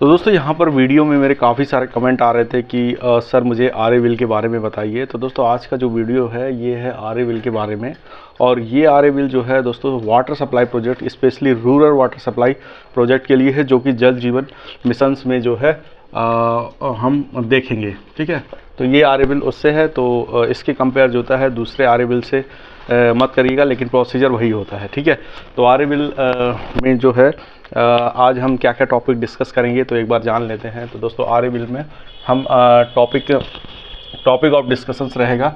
तो दोस्तों यहाँ पर वीडियो में मेरे काफ़ी सारे कमेंट आ रहे थे कि सर मुझे आरएविल के बारे में बताइए। तो दोस्तों आज का जो वीडियो है ये है आरएविल के बारे में। और ये आरएविल जो है दोस्तों water supply project, specially rural water supply project के लिए है, जो कि जल जीवन मिशंस में जो है हम देखेंगे। ठीक है, तो ये आरएविल उससे है, तो इसके कंपेयर जो होता है दूसरे आरएविल से मत करिएगा, लेकिन प्रोसीजर वही होता है। ठीक है, तो आरएविल में जो है आज हम क्या क्या टॉपिक डिस्कस करेंगे तो एक बार जान लेते हैं। तो दोस्तों आरएविल में हम टॉपिक ऑफ डिस्कशंस रहेगा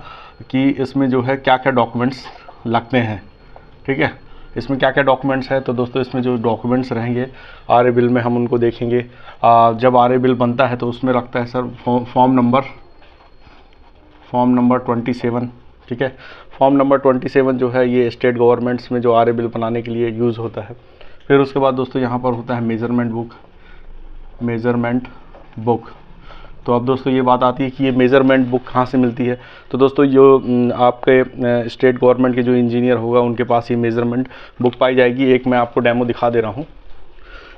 कि इसमें जो है क्या क्या डॉक्यूमेंट्स लगते हैं। ठीक है, इसमें क्या क्या डॉक्यूमेंट्स है। तो दोस्तों इसमें जो डॉक्यूमेंट्स रहेंगे आरएविल में हम उनको देखेंगे। जब आरएविल बनता है तो उसमें रखता है सर फॉर्म नंबर 27। ठीक है, फॉर्म नंबर 27 जो है ये स्टेट गवर्नमेंट्स में जो आरएविल बनाने के लिए यूज़ होता है। फिर उसके बाद दोस्तों यहाँ पर होता है मेजरमेंट बुक। तो अब दोस्तों ये बात आती है कि ये मेज़रमेंट बुक कहाँ से मिलती है। तो दोस्तों जो आपके स्टेट गवर्नमेंट के जो इंजीनियर होगा उनके पास ये मेज़रमेंट बुक पाई जाएगी। एक मैं आपको डेमो दिखा दे रहा हूँ।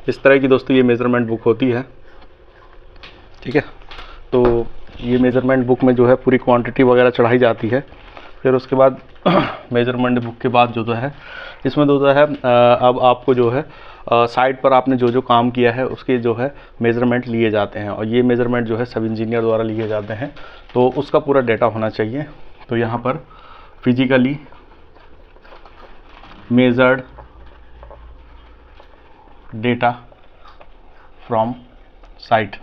इस तरह की दोस्तों ये मेज़रमेंट बुक होती है। ठीक है, तो ये मेज़रमेंट बुक में जो है पूरी क्वांटिटी वगैरह चढ़ाई जाती है। फिर उसके बाद मेज़रमेंट बुक के बाद जो है इसमें होता है अब आपको जो है साइट पर आपने जो काम किया है उसके जो है मेज़रमेंट लिए जाते हैं, और ये मेज़रमेंट जो है सब इंजीनियर द्वारा लिए जाते हैं। तो उसका पूरा डेटा होना चाहिए। तो यहाँ पर physically measured data from site.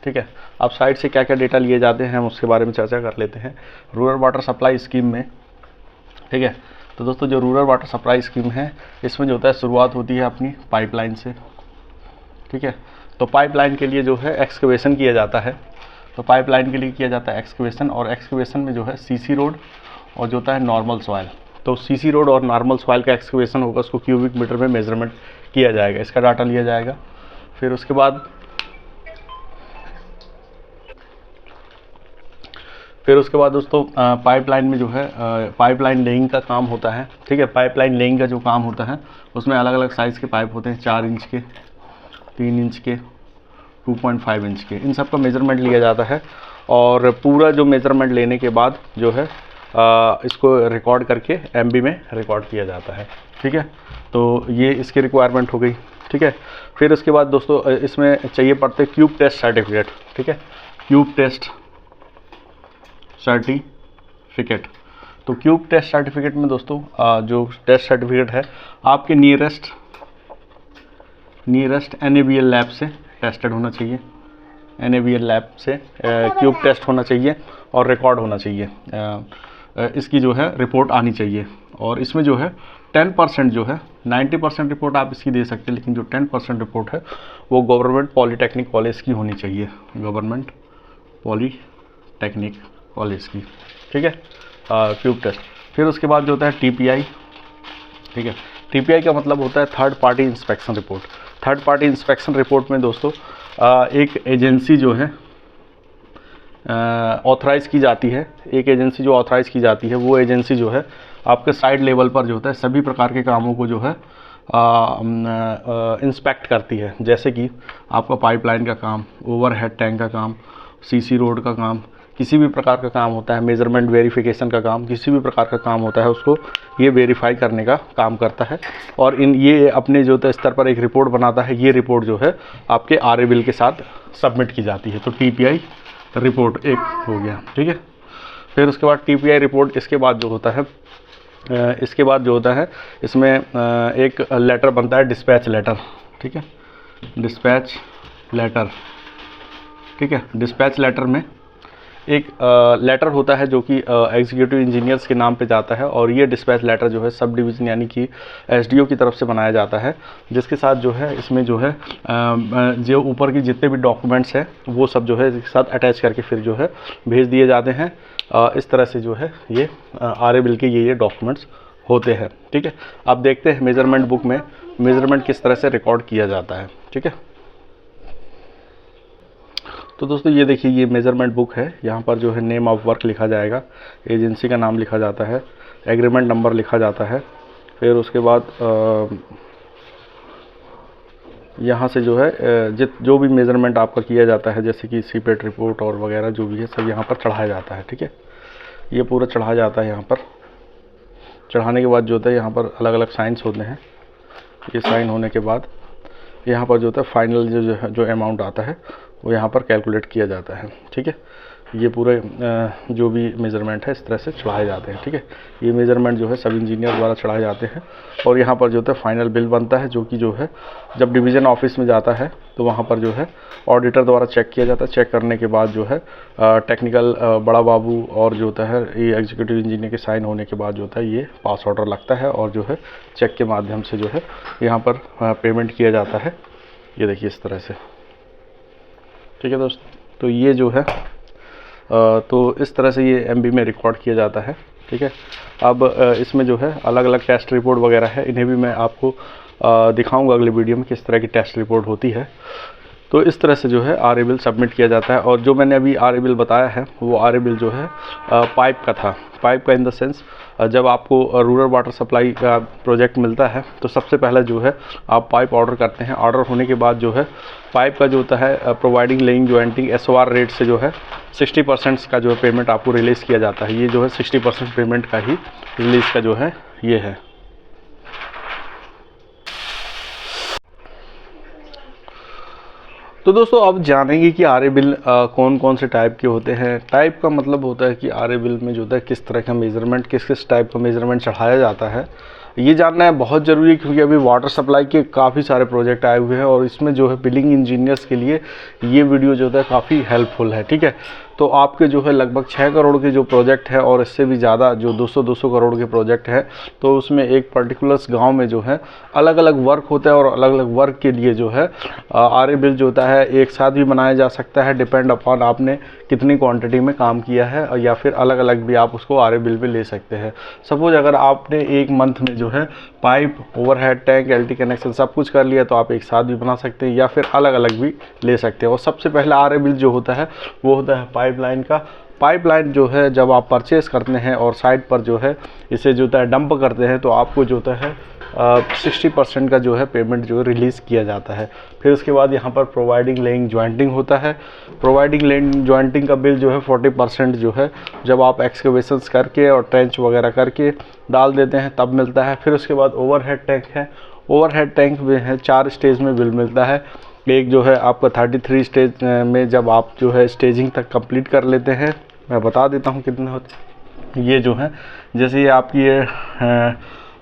ठीक है, अब साइट से क्या क्या डेटा लिए जाते हैं हम उसके बारे में चर्चा कर लेते हैं रूरल वाटर सप्लाई स्कीम में। ठीक है, तो दोस्तों जो रूरल वाटर सप्लाई स्कीम है इसमें जो होता है शुरुआत होती है अपनी पाइपलाइन से। ठीक है, तो पाइपलाइन के लिए जो है एक्सकवेशन किया जाता है। तो पाइपलाइन के लिए किया जाता है एक्सकवेशन, और एक्सकवेशन में जो है सीसी रोड और जो होता है नॉर्मल सॉइल। तो सीसी रोड और नॉर्मल सॉइल का एक्सकवेशन होगा, उसको क्यूबिक मीटर में मेजरमेंट किया जाएगा, इसका डाटा लिया जाएगा। फिर उसके बाद दोस्तों पाइपलाइन में जो है पाइपलाइन लेइंग का काम होता है। ठीक है, पाइपलाइन लेइंग का जो काम होता है उसमें अलग अलग साइज़ के पाइप होते हैं, 4 इंच के, 3 इंच के, 2.5 इंच के, इन सब का मेज़रमेंट लिया जाता है। और पूरा जो मेज़रमेंट लेने के बाद जो है इसको रिकॉर्ड करके MB में रिकॉर्ड किया जाता है। ठीक है, तो ये इसकी रिक्वायरमेंट हो गई। ठीक है, फिर उसके बाद दोस्तों इसमें चाहिए पड़ते क्यूब टेस्ट सर्टिफिकेट। ठीक है, क्यूब टेस्ट सर्टिफिकेट। तो क्यूब टेस्ट सर्टिफिकेट में दोस्तों जो टेस्ट सर्टिफिकेट है आपके नियरेस्ट NABL लैब से टेस्टेड होना चाहिए। NABL लैब से क्यूब टेस्ट होना चाहिए और रिकॉर्ड होना चाहिए। इसकी जो है रिपोर्ट आनी चाहिए। और इसमें जो है 10% जो है, 90% रिपोर्ट आप इसकी दे सकते हैं, लेकिन जो 10% रिपोर्ट है वो गवर्नमेंट पॉलीटेक्निक कॉलेज की होनी चाहिए, गवर्नमेंट पॉलीटेक्निक कॉलेज की। ठीक है, क्यूब टेस्ट। फिर उसके बाद जो होता है TPI। ठीक है, TPI का मतलब होता है third party inspection report. Third party inspection report में दोस्तों एक एजेंसी जो है ऑथराइज़ की जाती है। एक एजेंसी जो ऑथराइज़ की जाती है वो एजेंसी जो है आपके साइड लेवल पर जो होता है सभी प्रकार के कामों को जो है इंस्पेक्ट करती है। जैसे कि आपका पाइपलाइन का काम, ओवरहेड टैंक का काम, CC रोड का काम, किसी भी प्रकार का काम होता है, मेज़रमेंट वेरिफिकेशन का काम, किसी भी प्रकार का काम होता है उसको ये वेरीफाई करने का काम करता है। और ये अपने जो होता स्तर पर एक रिपोर्ट बनाता है। ये रिपोर्ट जो है आपके आरएविल के साथ सबमिट की जाती है। तो TPI रिपोर्ट एक हो गया। ठीक है, फिर उसके बाद TPI रिपोर्ट इसके बाद जो होता है इसमें एक लेटर बनता है, डिस्पैच लेटर। ठीक है, डिस्पैच लेटर। ठीक है, डिस्पैच लेटर में एक लेटर होता है जो कि एग्जीक्यूटिव इंजीनियर्स के नाम पे जाता है, और ये डिस्पैच लेटर जो है सब डिवीज़न यानी कि SDO की तरफ से बनाया जाता है, जिसके साथ जो है इसमें जो है जो ऊपर की जितने भी डॉक्यूमेंट्स हैं वो सब जो है इसके साथ अटैच करके फिर जो है भेज दिए जाते हैं। इस तरह से जो है ये आरएविल के ये डॉक्यूमेंट्स होते हैं। ठीक है, अब देखते हैं मेज़रमेंट बुक में मेज़रमेंट किस तरह से रिकॉर्ड किया जाता है। ठीक है, तो दोस्तों ये देखिए ये मेज़रमेंट बुक है। यहाँ पर जो है नेम ऑफ वर्क लिखा जाएगा, एजेंसी का नाम लिखा जाता है, एग्रीमेंट नंबर लिखा जाता है। फिर उसके बाद यहाँ से जो है जो भी मेज़रमेंट आपका किया जाता है, जैसे कि सीपेट रिपोर्ट और वगैरह जो भी है सब यहाँ पर चढ़ाया जाता है। ठीक है, ये पूरा चढ़ाया जाता है। यहाँ पर चढ़ाने के बाद जो होता है यहाँ पर अलग अलग साइंस होते हैं। ये साइन होने के बाद यहाँ पर जो होता है फाइनल जो अमाउंट आता है वो यहाँ पर कैलकुलेट किया जाता है। ठीक है, ये पूरे जो भी मेज़रमेंट है इस तरह से चढ़ाए जाते हैं। ठीक है, ये मेज़रमेंट जो है सब इंजीनियर द्वारा चढ़ाए जाते हैं और यहाँ पर जो होता है फाइनल बिल बनता है, जो कि जो है जब डिवीज़न ऑफिस में जाता है तो वहाँ पर जो है ऑडिटर द्वारा चेक किया जाता है। चेक करने के बाद जो है टेक्निकल बड़ा बाबू और जो होता है ये एग्जीक्यूटिव इंजीनियर के साइन होने के बाद जो होता है ये पास ऑर्डर लगता है और जो है चेक के माध्यम से जो है यहाँ पर पेमेंट किया जाता है। ये देखिए इस तरह से। ठीक है दोस्त, तो ये जो है तो इस तरह से ये एमबी में रिकॉर्ड किया जाता है। ठीक है, अब इसमें जो है अलग अलग टेस्ट रिपोर्ट वगैरह है, इन्हें भी मैं आपको दिखाऊंगा अगले वीडियो में किस तरह की टेस्ट रिपोर्ट होती है। तो इस तरह से जो है आर ए बिल सबमिट किया जाता है। और जो मैंने अभी आर ए बिल बताया है वो आर ए बिल जो है पाइप का था। पाइप का इन द सेंस जब आपको रूरल वाटर सप्लाई का प्रोजेक्ट मिलता है तो सबसे पहले जो है आप पाइप ऑर्डर करते हैं। ऑर्डर होने के बाद जो है पाइप का जो होता है providing laying jointing SOR rate से जो है 60% का जो है पेमेंट आपको रिलीज़ किया जाता है। ये जो है 60% पेमेंट का ही रिलीज़ का जो है ये है। तो दोस्तों अब जानेंगे कि आर ए बिल कौन कौन से टाइप के होते हैं। टाइप का मतलब होता है कि आर ए बिल में जो होता है किस तरह का मेज़रमेंट, किस किस टाइप का मेज़रमेंट चढ़ाया जाता है, ये जानना है बहुत ज़रूरी है। क्योंकि अभी वाटर सप्लाई के काफ़ी सारे प्रोजेक्ट आए हुए हैं और इसमें जो है बिलिंग इंजीनियर्स के लिए ये वीडियो जो होता है काफ़ी हेल्पफुल है। ठीक है, तो आपके जो है लगभग 6 करोड़ के जो प्रोजेक्ट है और इससे भी ज़्यादा जो 200 करोड़ के प्रोजेक्ट है, तो उसमें एक पर्टिकुलर्स गांव में जो है अलग अलग वर्क होता है और अलग अलग वर्क के लिए जो है आर ए बिल जो होता है एक साथ भी बनाया जा सकता है, डिपेंड अपॉन आपने कितनी क्वांटिटी में काम किया है, और या फिर अलग अलग भी आप उसको आर ए बिल पे ले सकते हैं। सपोज अगर आपने एक मंथ में जो है pipe, overhead tank, LT connection सब कुछ कर लिया तो आप एक साथ भी बना सकते हैं या फिर अलग अलग भी ले सकते हैं। और सबसे पहले आर ए बिल जो होता है वो होता है पाइपलाइन का। पाइपलाइन जो है जब आप परचेस करते हैं और साइट पर जो है इसे जो होता है डंप करते हैं तो आपको जो होता है 60% का जो है पेमेंट जो है रिलीज़ किया जाता है। फिर उसके बाद यहाँ पर प्रोवाइडिंग लेइंग जॉइंटिंग होता है। प्रोवाइडिंग लेइंग जॉइंटिंग का बिल जो है 40% जो है जब आप एक्सकेवेशंस करके और ट्रेंच वगैरह करके डाल देते हैं तब मिलता है। फिर उसके बाद ओवरहेड टैंक है। ओवरहेड टैंक में है 4 स्टेज में बिल मिलता है। एक जो है आपका 33 स्टेज में जब आप जो है स्टेजिंग तक कंप्लीट कर लेते हैं, मैं बता देता हूँ कितने होते हैं। ये जो है जैसे ये आपकी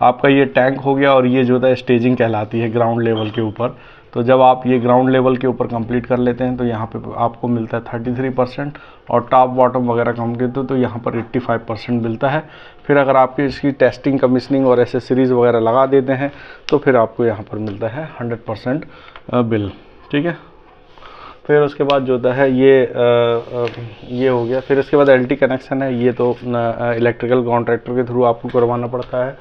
आपका ये टैंक हो गया और ये जो है स्टेजिंग कहलाती है ग्राउंड लेवल के ऊपर। तो जब आप ये ग्राउंड लेवल के ऊपर कंप्लीट कर लेते हैं तो यहाँ पे आपको मिलता है 33% और टॉप बॉटम वगैरह कंप्लीट तो यहाँ पर 85% मिलता है। फिर अगर आपकी इसकी टेस्टिंग, कमीशनिंग और एसेसरीज़ वगैरह लगा देते हैं तो फिर आपको यहाँ पर मिलता है 100% बिल। ठीक है, फिर उसके बाद जो होता है ये हो गया। फिर उसके बाद LT कनेक्शन है, ये तो इलेक्ट्रिकल कॉन्ट्रैक्टर के थ्रू आपको करवाना पड़ता है।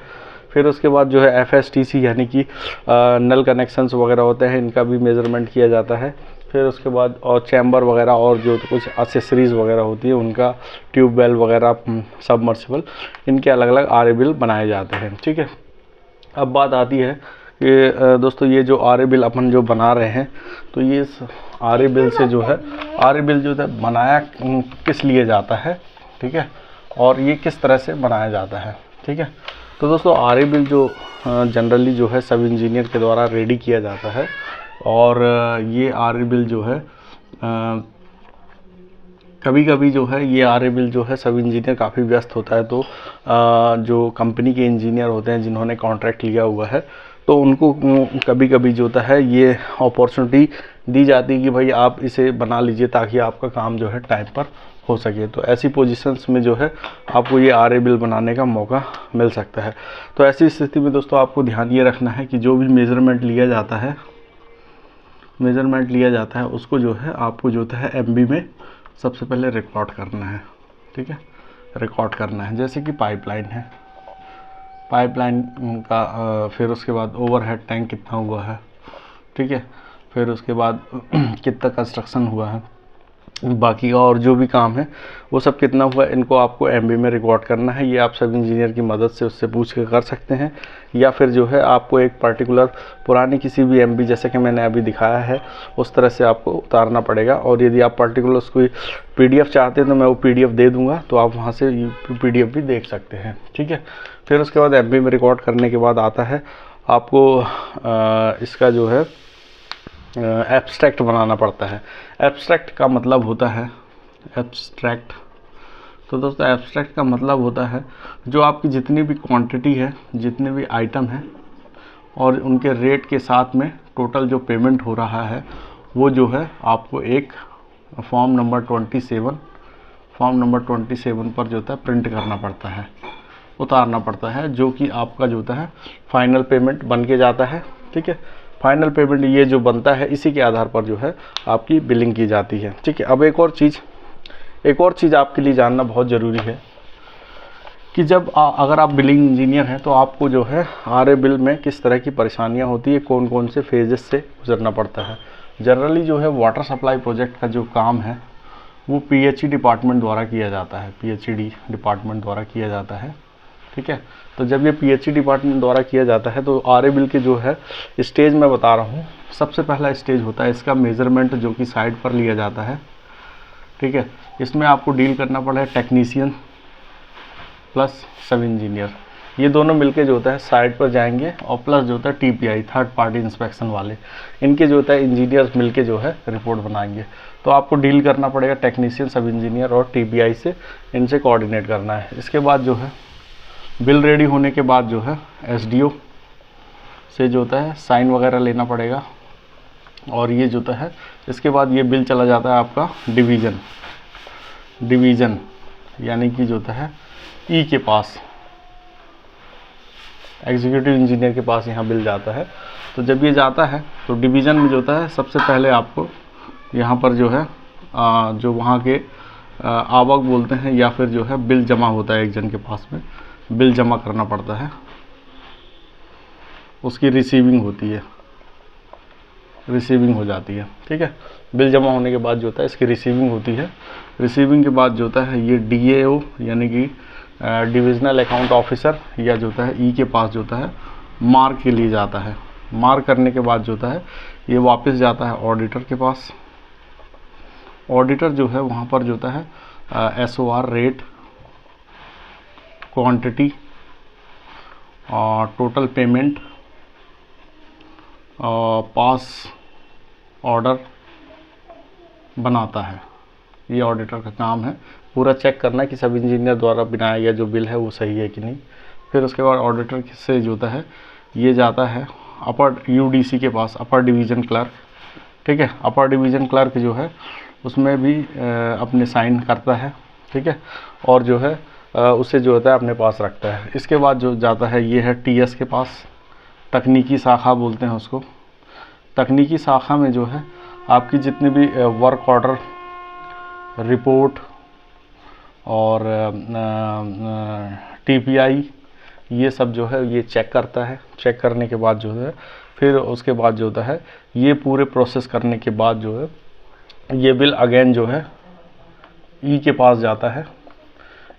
फिर उसके बाद जो है FSTC यानी कि नल कनेक्शंस वगैरह होते हैं, इनका भी मेज़रमेंट किया जाता है। फिर उसके बाद और चैम्बर वगैरह और जो कुछ एक्सेसरीज़ वगैरह होती है उनका, ट्यूबवेल वगैरह, सबमर्सिबल, इनके अलग अलग आर ए बिल बनाए जाते हैं। ठीक है, अब बात आती है कि दोस्तों ये जो आर ए बिल अपन जो बना रहे हैं तो ये आर ए बिल से जो है आर ए बिल जो है बनाया किस लिए जाता है, ठीक है, और ये किस तरह से बनाया जाता है। ठीक है, तो दोस्तों आर ए बिल जो जनरली जो है सब इंजीनियर के द्वारा रेडी किया जाता है और ये आर ए बिल जो है कभी कभी जो है ये आर ए बिल जो है सब इंजीनियर काफ़ी व्यस्त होता है तो जो कंपनी के इंजीनियर होते हैं जिन्होंने कॉन्ट्रैक्ट लिया हुआ है तो उनको कभी कभी जो होता है ये अपॉर्चुनिटी दी जाती है कि भाई आप इसे बना लीजिए ताकि आपका काम जो है टाइम पर हो सके। तो ऐसी पोजीशंस में जो है आपको ये आर ए बिल बनाने का मौका मिल सकता है। तो ऐसी स्थिति में दोस्तों आपको ध्यान ये रखना है कि जो भी मेज़रमेंट लिया जाता है उसको जो है आपको जो होता है MB में सबसे पहले रिकॉर्ड करना है। ठीक है, रिकॉर्ड करना है। जैसे कि पाइपलाइन है, पाइपलाइन का फिर उसके बाद ओवरहेड टैंक कितना हुआ है, ठीक है, फिर उसके बाद कितना कंस्ट्रक्शन हुआ है, बाकी का और जो भी काम है वो सब कितना हुआ इनको आपको एमबी में रिकॉर्ड करना है। ये आप सब इंजीनियर की मदद से उससे पूछ के कर सकते हैं, या फिर जो है आपको एक पर्टिकुलर पुरानी किसी भी एमबी जैसे कि मैंने अभी दिखाया है उस तरह से आपको उतारना पड़ेगा। और यदि आप पर्टिकुलर उसको पीडीएफ चाहते हैं तो मैं वो पीडीएफ दे दूँगा, तो आप वहाँ से पीडीएफ भी देख सकते हैं। ठीक है, फिर उसके बाद एमबी में रिकॉर्ड करने के बाद आता है आपको इसका जो है एब्स्ट्रैक्ट बनाना पड़ता है। एब्स्ट्रैक्ट का मतलब होता है एब्स्ट्रैक्ट, तो दोस्तों एब्स्ट्रैक्ट का मतलब होता है जो आपकी जितनी भी क्वांटिटी है, जितने भी आइटम हैं और उनके रेट के साथ में टोटल जो पेमेंट हो रहा है वो जो है आपको एक फॉर्म नंबर 27 पर जो होता है प्रिंट करना पड़ता है, उतारना पड़ता है, जो कि आपका जो होता है फाइनल पेमेंट बन के जाता है। ठीक है, फाइनल पेमेंट ये जो बनता है इसी के आधार पर जो है आपकी बिलिंग की जाती है। ठीक है, अब एक और चीज़ आपके लिए जानना बहुत ज़रूरी है कि जब अगर आप बिलिंग इंजीनियर हैं तो आपको जो है आरए बिल में किस तरह की परेशानियां होती है, कौन कौन से फेजेस से गुजरना पड़ता है। जनरली जो है वाटर सप्लाई प्रोजेक्ट का जो काम है वो पीएचई डिपार्टमेंट द्वारा किया जाता है, पीएचईडी डिपार्टमेंट द्वारा किया जाता है। ठीक है, तो जब ये पीएचई डिपार्टमेंट द्वारा किया जाता है तो आरए बिल के जो है स्टेज मैं बता रहा हूँ। सबसे पहला स्टेज होता है इसका मेज़रमेंट, जो कि साइड पर लिया जाता है। ठीक है, इसमें आपको डील करना पड़ा है टेक्नीशियन प्लस सब इंजीनियर, ये दोनों मिलके जो होता है साइड पर जाएंगे, और प्लस जो होता है टीपीआई थर्ड पार्टी इंस्पेक्शन वाले, इनके जो होता है इंजीनियर्स मिलके जो है रिपोर्ट बनाएंगे। तो आपको डील करना पड़ेगा टेक्नीशियन, सब इंजीनियर और टीपीआई से, इनसे कोऑर्डिनेट करना है। इसके बाद जो है बिल रेडी होने के बाद जो है एसडीओ से जो होता है साइन वगैरह लेना पड़ेगा, और ये जो होता है इसके बाद ये बिल चला जाता है आपका डिवीज़न यानी कि जो होता है ई के पास, एग्जीक्यूटिव इंजीनियर के पास यहाँ बिल जाता है। तो जब ये जाता है तो डिवीज़न में जो होता है सबसे पहले आपको यहाँ पर जो है जो वहाँ के आवक बोलते हैं, या फिर जो है बिल जमा होता है एक जन के पास में, बिल जमा करना पड़ता है, उसकी रिसीविंग होती है, रिसीविंग हो जाती है। ठीक है, बिल जमा होने के बाद जो होता है इसकी रिसीविंग होती है। रिसीविंग के बाद जो होता है ये डीएओ यानी कि डिविजनल अकाउंट ऑफिसर, या जो होता है ई के पास जो होता है मार्क के लिए जाता है। मार्क करने के बाद जो होता है ये वापस जाता है ऑडिटर के पास। ऑडिटर जो है वहाँ पर जो होता है एसओआर रेट, क्वांटिटी और टोटल पेमेंट और पास ऑर्डर बनाता है। ये ऑडिटर का काम है, पूरा चेक करना है कि सब इंजीनियर द्वारा बनाया गया जो बिल है वो सही है कि नहीं। फिर उसके बाद ऑडिटर से जो होता है ये जाता है अपर यूडीसी के पास, अपर डिवीज़न क्लर्क। ठीक है, अपर डिवीज़न क्लर्क जो है उसमें भी अपने साइन करता है। ठीक है, और जो है उसे जो होता है अपने पास रखता है। इसके बाद जो जाता है ये है टीएस के पास, तकनीकी शाखा बोलते हैं उसको। तकनीकी शाखा में जो है आपकी जितनी भी वर्क ऑर्डर, रिपोर्ट और टीपीआई, ये सब जो है ये चेक करता है। चेक करने के बाद जो है फिर उसके बाद जो होता है ये पूरे प्रोसेस करने के बाद जो है ये बिल अगेन जो है ई के पास जाता है।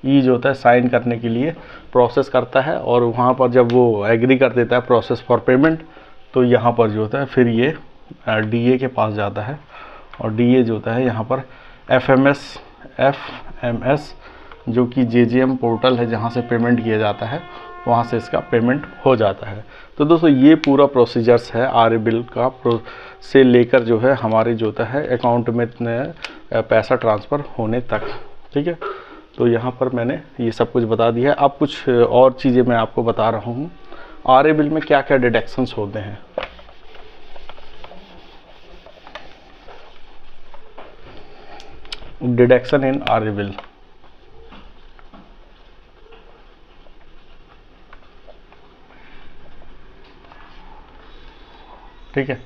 ई जो होता है साइन करने के लिए प्रोसेस करता है, और वहाँ पर जब वो एग्री कर देता है प्रोसेस फॉर पेमेंट, तो यहाँ पर जो होता है फिर ये डीए के पास जाता है, और डीए जो होता है यहाँ पर एफएमएस जो कि जेजेएम पोर्टल है जहाँ से पेमेंट किया जाता है, वहाँ से इसका पेमेंट हो जाता है। तो दोस्तों ये पूरा प्रोसीजर्स है आरए बिल का से लेकर जो है हमारे जो होता है अकाउंट में पैसा ट्रांसफ़र होने तक। ठीक है, तो यहाँ पर मैंने ये सब कुछ बता दिया है। अब कुछ और चीज़ें मैं आपको बता रहा हूँ आरए बिल में क्या क्या डिडक्शंस होते हैं। डिडक्शन इन आरए बिल, ठीक है,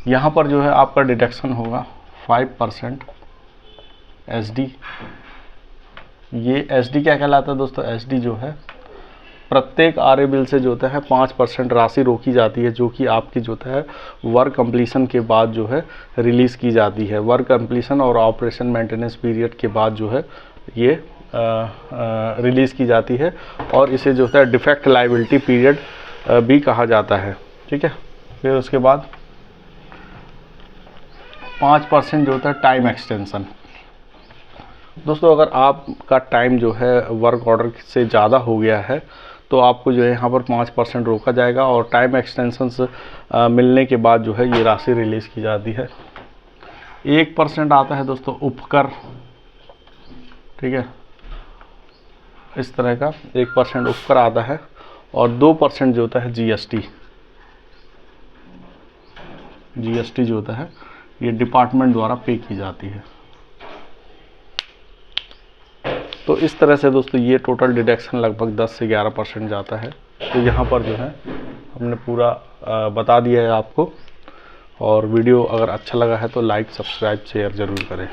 यहाँ पर जो है आपका डिडक्शन होगा 5% एसडी। ये एसडी क्या कहलाता है दोस्तों? एसडी जो है प्रत्येक RA बिल से जो होता है 5% राशि रोकी जाती है, जो कि आपकी जो होता है वर्क कंप्लीशन के बाद जो है रिलीज़ की जाती है। वर्क कंप्लीशन और ऑपरेशन मेंटेनेंस पीरियड के बाद जो है ये रिलीज़ की जाती है, और इसे जो होता है डिफेक्ट लायबिलिटी पीरियड भी कहा जाता है। ठीक है, फिर उसके बाद 5% जो होता है टाइम एक्सटेंशन। दोस्तों अगर आपका टाइम जो है वर्क ऑर्डर से ज़्यादा हो गया है तो आपको जो है यहाँ पर 5% रोका जाएगा, और टाइम एक्सटेंशंस मिलने के बाद जो है ये राशि रिलीज़ की जाती है। 1% आता है दोस्तों उपकर, ठीक है, इस तरह का 1% उपकर आता है, और 2% जो होता है GST जो होता है ये डिपार्टमेंट द्वारा पे की जाती है। तो इस तरह से दोस्तों ये टोटल डिडक्शन लगभग 10 से 11% जाता है। तो यहाँ पर जो है हमने पूरा बता दिया है आपको, और वीडियो अगर अच्छा लगा है तो लाइक, सब्सक्राइब, शेयर ज़रूर करें।